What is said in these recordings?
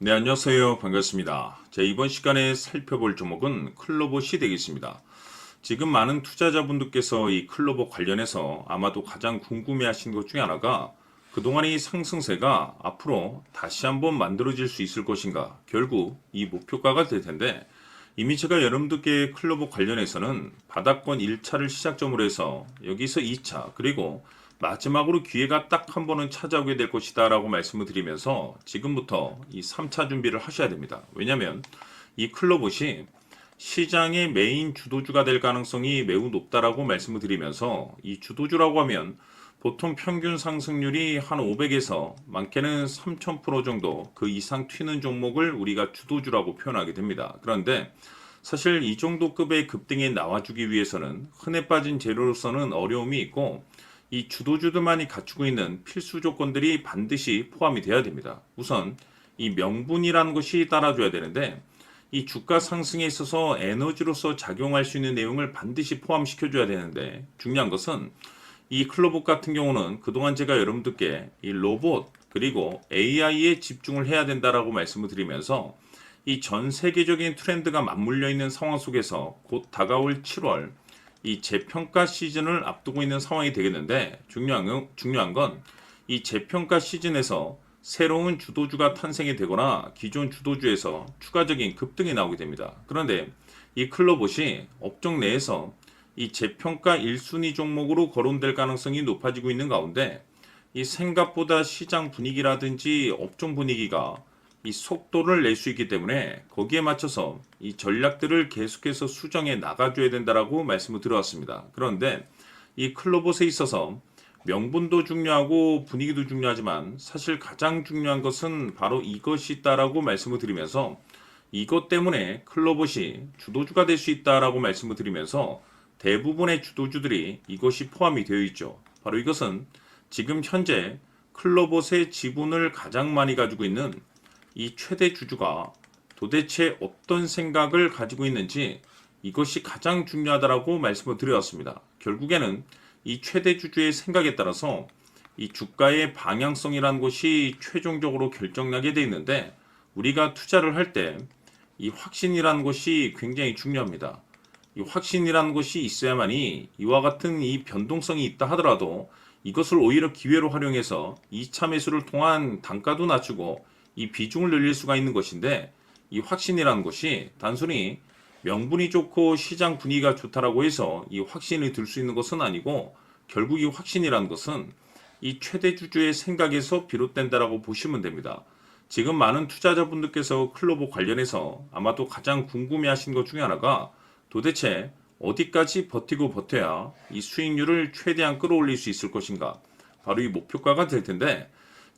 네, 안녕하세요. 반갑습니다. 이번 시간에 살펴볼 종목은 클로봇이 되겠습니다. 지금 많은 투자자분들께서 이 클로봇 관련해서 아마도 가장 궁금해하신 것 중에 하나가 그동안의 이 상승세가 앞으로 다시 한번 만들어질 수 있을 것인가, 결국 이 목표가가 될 텐데, 이미 제가 여러분들께 클로봇 관련해서는 바닥권 1차를 시작점으로 해서 여기서 2차, 그리고 마지막으로 기회가 딱 한 번은 찾아오게 될 것이다 라고 말씀을 드리면서 지금부터 이 3차 준비를 하셔야 됩니다. 왜냐하면 이 클로봇이 시장의 메인 주도주가 될 가능성이 매우 높다라고 말씀을 드리면서, 이 주도주라고 하면 보통 평균 상승률이 한 500에서 많게는 3000% 정도 그 이상 튀는 종목을 우리가 주도주라고 표현하게 됩니다. 그런데 사실 이 정도 급의 급등에 나와주기 위해서는 흔해 빠진 재료로서는 어려움이 있고, 이 주도주들만이 갖추고 있는 필수 조건들이 반드시 포함이 되어야 됩니다. 우선 이 명분이라는 것이 따라줘야 되는데, 이 주가 상승에 있어서 에너지로서 작용할 수 있는 내용을 반드시 포함시켜줘야 되는데, 중요한 것은 이 클로봇 같은 경우는 그동안 제가 여러분들께 이 로봇 그리고 AI에 집중을 해야 된다라고 말씀을 드리면서, 이 전 세계적인 트렌드가 맞물려 있는 상황 속에서 곧 다가올 7월 이 재평가 시즌을 앞두고 있는 상황이 되겠는데, 중요한 건 이 재평가 시즌에서 새로운 주도주가 탄생이 되거나 기존 주도주에서 추가적인 급등이 나오게 됩니다. 그런데 이 클로봇이 업종 내에서 이 재평가 1순위 종목으로 거론될 가능성이 높아지고 있는 가운데, 이 생각보다 시장 분위기라든지 업종 분위기가 이 속도를 낼 수 있기 때문에 거기에 맞춰서 이 전략들을 계속해서 수정해 나가줘야 된다라고 말씀을 드려왔습니다. 그런데 이 클로봇에 있어서 명분도 중요하고 분위기도 중요하지만 사실 가장 중요한 것은 바로 이것이 있다라고 말씀을 드리면서, 이것 때문에 클로봇이 주도주가 될 수 있다라고 말씀을 드리면서 대부분의 주도주들이 이것이 포함이 되어 있죠. 바로 이것은 지금 현재 클로봇의 지분을 가장 많이 가지고 있는 이 최대 주주가 도대체 어떤 생각을 가지고 있는지, 이것이 가장 중요하다라고 말씀을 드렸습니다. 결국에는 이 최대 주주의 생각에 따라서 이 주가의 방향성이라는 것이 최종적으로 결정나게 되어 있는데, 우리가 투자를 할 때 이 확신이라는 것이 굉장히 중요합니다. 이 확신이라는 것이 있어야만이 이와 같은 이 변동성이 있다 하더라도 이것을 오히려 기회로 활용해서 2차 매수를 통한 단가도 낮추고 이 비중을 늘릴 수가 있는 것인데, 이 확신이라는 것이 단순히 명분이 좋고 시장 분위기가 좋다라고 해서 이 확신이 들 수 있는 것은 아니고, 결국 이 확신이라는 것은 이 최대 주주의 생각에서 비롯된다라고 보시면 됩니다. 지금 많은 투자자분들께서 클로봇 관련해서 아마도 가장 궁금해하신 것 중에 하나가 도대체 어디까지 버티고 버텨야 이 수익률을 최대한 끌어올릴 수 있을 것인가, 바로 이 목표가가 될 텐데,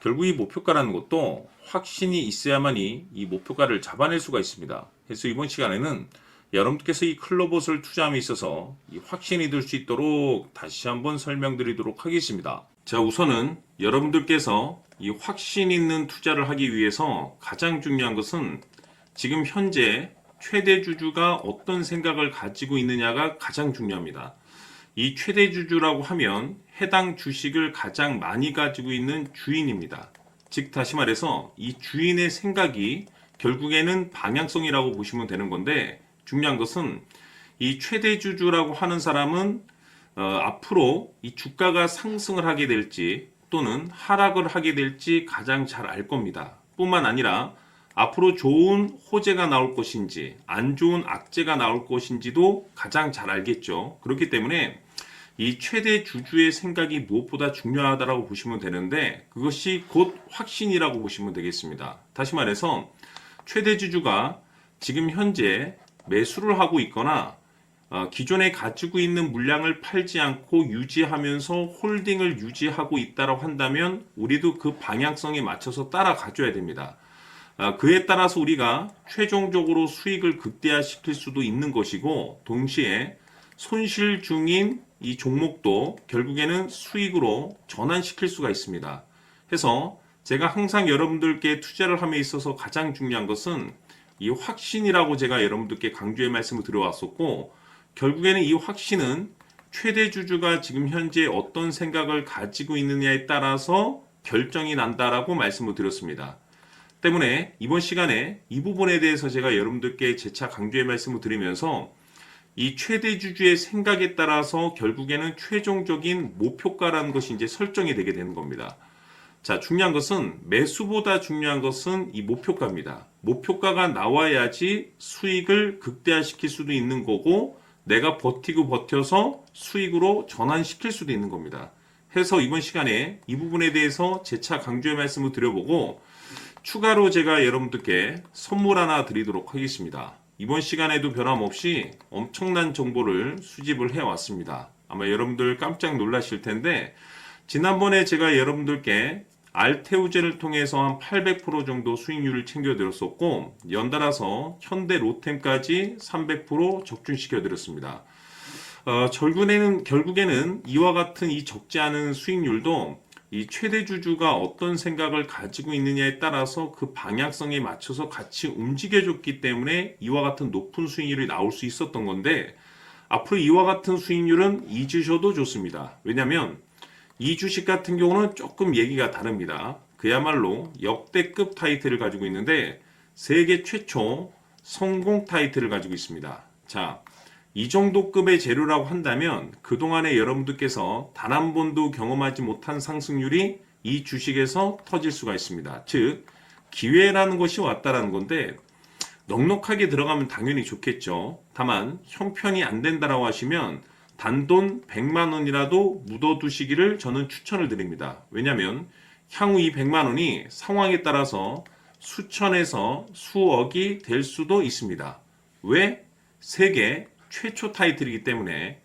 결국 이 목표가라는 것도 확신이 있어야만이 이 목표가를 잡아낼 수가 있습니다. 그래서 이번 시간에는 여러분께서 이 클로봇을 투자함에 있어서 이 확신이 들 수 있도록 다시 한번 설명드리도록 하겠습니다. 자, 우선은 여러분들께서 이 확신 있는 투자를 하기 위해서 가장 중요한 것은 지금 현재 최대 주주가 어떤 생각을 가지고 있느냐가 가장 중요합니다. 이 최대 주주라고 하면 해당 주식을 가장 많이 가지고 있는 주인입니다. 즉 다시 말해서 이 주인의 생각이 결국에는 방향성이라고 보시면 되는 건데, 중요한 것은 이 최대 주주라고 하는 사람은 앞으로 이 주가가 상승을 하게 될지 또는 하락을 하게 될지 가장 잘 알 겁니다. 뿐만 아니라 앞으로 좋은 호재가 나올 것인지 안 좋은 악재가 나올 것인지도 가장 잘 알겠죠. 그렇기 때문에 이 최대 주주의 생각이 무엇보다 중요하다고 보시면 되는데, 그것이 곧 확신이라고 보시면 되겠습니다. 다시 말해서 최대 주주가 지금 현재 매수를 하고 있거나 기존에 가지고 있는 물량을 팔지 않고 유지하면서 홀딩을 유지하고 있다고 한다면 우리도 그 방향성에 맞춰서 따라가줘야 됩니다. 그에 따라서 우리가 최종적으로 수익을 극대화시킬 수도 있는 것이고, 동시에 손실 중인 이 종목도 결국에는 수익으로 전환시킬 수가 있습니다. 해서 제가 항상 여러분들께 투자를 함에 있어서 가장 중요한 것은 이 확신이라고 제가 여러분들께 강조의 말씀을 드려왔었고, 결국에는 이 확신은 최대 주주가 지금 현재 어떤 생각을 가지고 있느냐에 따라서 결정이 난다라고 말씀을 드렸습니다. 때문에 이번 시간에 이 부분에 대해서 제가 여러분들께 재차 강조의 말씀을 드리면서 이 최대 주주의 생각에 따라서 결국에는 최종적인 목표가라는 것이 이제 설정이 되게 되는 겁니다. 자, 중요한 것은 매수보다 중요한 것은 이 목표가입니다. 목표가가 나와야지 수익을 극대화시킬 수도 있는 거고 내가 버티고 버텨서 수익으로 전환시킬 수도 있는 겁니다. 해서 이번 시간에 이 부분에 대해서 재차 강조의 말씀을 드려보고 추가로 제가 여러분들께 선물 하나 드리도록 하겠습니다. 이번 시간에도 변함없이 엄청난 정보를 수집을 해왔습니다. 아마 여러분들 깜짝 놀라실 텐데 지난번에 제가 여러분들께 알테우제를 통해서 한 800% 정도 수익률을 챙겨드렸었고 연달아서 현대 로템까지 300% 적중시켜드렸습니다. 결국에는 이와 같은 이 적지 않은 수익률도 이 최대 주주가 어떤 생각을 가지고 있느냐에 따라서 그 방향성에 맞춰서 같이 움직여줬기 때문에 이와 같은 높은 수익률이 나올 수 있었던 건데 앞으로 이와 같은 수익률은 잊으셔도 좋습니다. 왜냐하면 이 주식 같은 경우는 조금 얘기가 다릅니다. 그야말로 역대급 타이틀을 가지고 있는데 세계 최초 성공 타이틀을 가지고 있습니다. 자, 이 정도 급의 재료라고 한다면 그동안에 여러분들께서 단 한 번도 경험하지 못한 상승률이 이 주식에서 터질 수가 있습니다. 즉 기회라는 것이 왔다라는 건데 넉넉하게 들어가면 당연히 좋겠죠. 다만 형편이 안 된다라고 하시면 단돈 100만 원이라도 묻어두시기를 저는 추천을 드립니다. 왜냐하면 향후 이 100만 원이 상황에 따라서 수천에서 수억이 될 수도 있습니다. 왜? 세계 최초 타이틀이기 때문에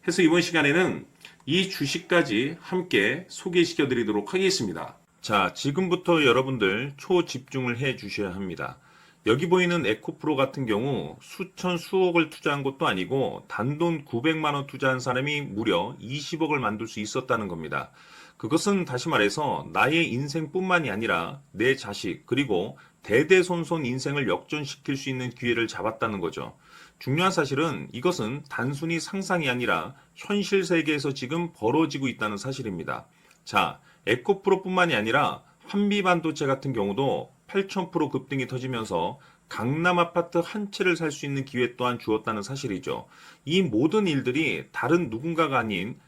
해서 이번 시간에는 이 주식까지 함께 소개시켜 드리도록 하겠습니다. 자, 지금부터 여러분들 초집중을 해 주셔야 합니다. 여기 보이는 에코프로 같은 경우 수천 수억을 투자한 것도 아니고 단돈 900만 원 투자한 사람이 무려 20억을 만들 수 있었다는 겁니다. 그것은 다시 말해서 나의 인생뿐만이 아니라 내 자식 그리고 대대손손 인생을 역전시킬 수 있는 기회를 잡았다는 거죠. 중요한 사실은 이것은 단순히 상상이 아니라 현실 세계에서 지금 벌어지고 있다는 사실입니다. 자, 에코프로뿐만이 아니라 한미반도체 같은 경우도 8,000% 급등이 터지면서 강남 아파트 한 채를 살 수 있는 기회 또한 주었다는 사실이죠. 이 모든 일들이 다른 누군가가 아닌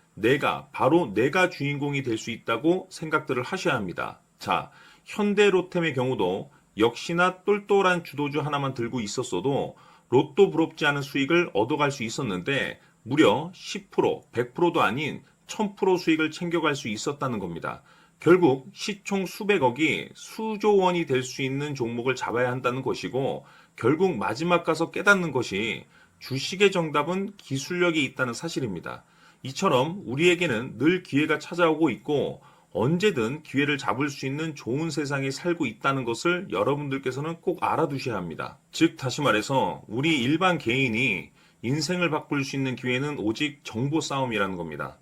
바로 내가 주인공이 될 수 있다고 생각들을 하셔야 합니다. 자, 현대로템의 경우도 역시나 똘똘한 주도주 하나만 들고 있었어도 로또 부럽지 않은 수익을 얻어갈 수 있었는데 무려 10%, 100%도 아닌 1000% 수익을 챙겨갈 수 있었다는 겁니다. 결국 시총 수백억이 수조 원이 될 수 있는 종목을 잡아야 한다는 것이고 결국 마지막 가서 깨닫는 것이 주식의 정답은 기술력이 있다는 사실입니다. 이처럼 우리에게는 늘 기회가 찾아오고 있고 언제든 기회를 잡을 수 있는 좋은 세상에 살고 있다는 것을 여러분들께서는 꼭 알아두셔야 합니다. 즉 다시 말해서 우리 일반 개인이 인생을 바꿀 수 있는 기회는 오직 정보 싸움이라는 겁니다.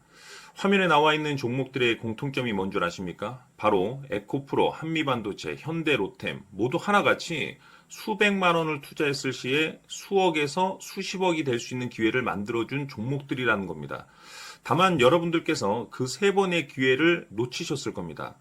화면에 나와 있는 종목들의 공통점이 뭔 줄 아십니까? 바로 에코프로, 한미반도체, 현대로템 모두 하나같이 수백만 원을 투자했을 시에 수억에서 수십억이 될 수 있는 기회를 만들어준 종목들이라는 겁니다. 다만 여러분들께서 그 세 번의 기회를 놓치셨을 겁니다.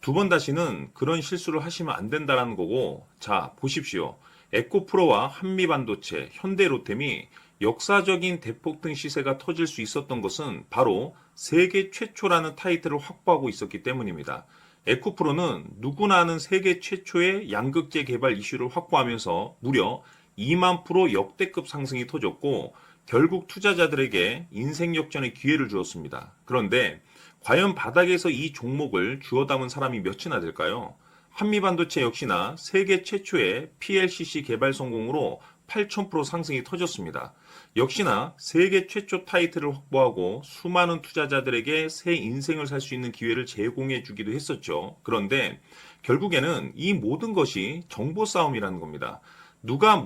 두 번 다시는 그런 실수를 하시면 안 된다는 거고 자 보십시오. 에코프로와 한미반도체, 현대로템이 역사적인 대폭등 시세가 터질 수 있었던 것은 바로 세계 최초라는 타이틀을 확보하고 있었기 때문입니다. 에코프로는 누구나 아는 세계 최초의 양극재 개발 이슈를 확보하면서 무려 2만 프로 역대급 상승이 터졌고 결국 투자자들에게 인생 역전의 기회를 주었습니다. 그런데 과연 바닥에서 이 종목을 주워 담은 사람이 몇이나 될까요? 한미반도체 역시나 세계 최초의 PLCC 개발 성공으로 8,000% 상승이 터졌습니다. 역시나 세계 최초 타이틀을 확보하고 수많은 투자자들에게 새 인생을 살 수 있는 기회를 제공해 주기도 했었죠. 그런데 결국에는 이 모든 것이 정보 싸움이라는 겁니다. 누가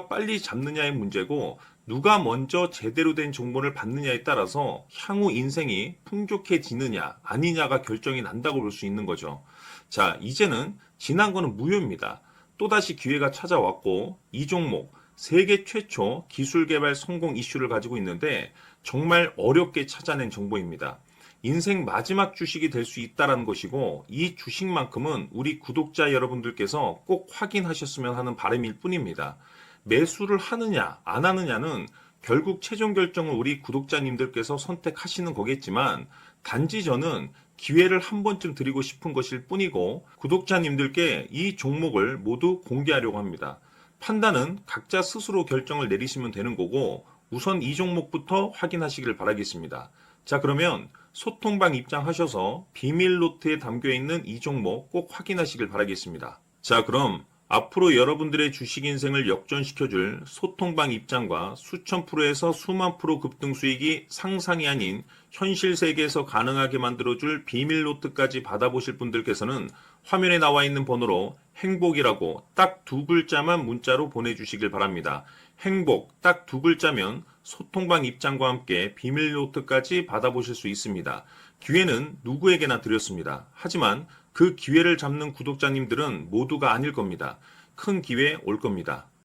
빨리 잡느냐의 문제고 누가 먼저 제대로 된 정보를 받느냐에 따라서 향후 인생이 풍족해지느냐 아니냐가 결정이 난다고 볼 수 있는 거죠. 자, 이제는 지난 거는 무효입니다. 또다시 기회가 찾아왔고 이 종목 세계 최초 기술 개발 성공 이슈를 가지고 있는데 정말 어렵게 찾아낸 정보입니다. 인생 마지막 주식이 될 수 있다라는 것이고 이 주식만큼은 우리 구독자 여러분들께서 꼭 확인하셨으면 하는 바람일 뿐입니다. 매수를 하느냐 안 하느냐는 결국 최종 결정을 우리 구독자님들께서 선택하시는 거겠지만 단지 저는 기회를 한 번쯤 드리고 싶은 것일 뿐이고 구독자님들께 이 종목을 모두 공개하려고 합니다. 판단은 각자 스스로 결정을 내리시면 되는 거고 우선 이 종목부터 확인하시길 바라겠습니다. 자, 그러면 소통방 입장하셔서 비밀 노트에 담겨 있는 이 종목 꼭 확인하시길 바라겠습니다. 자, 그럼 앞으로 여러분들의 주식 인생을 역전시켜줄 소통방 입장과 수천 프로에서 수만 프로 급등 수익이 상상이 아닌 현실 세계에서 가능하게 만들어줄 비밀 노트까지 받아보실 분들께서는 화면에 나와 있는 번호로 행복이라고 딱 두 글자만 문자로 보내주시길 바랍니다. 행복 딱 두 글자면 소통방 입장과 함께 비밀 노트까지 받아보실 수 있습니다. 기회는 누구에게나 드렸습니다. 하지만 그 기회를 잡는 구독자님들은 모두가 아닐 겁니다. 큰 기회 올 겁니다.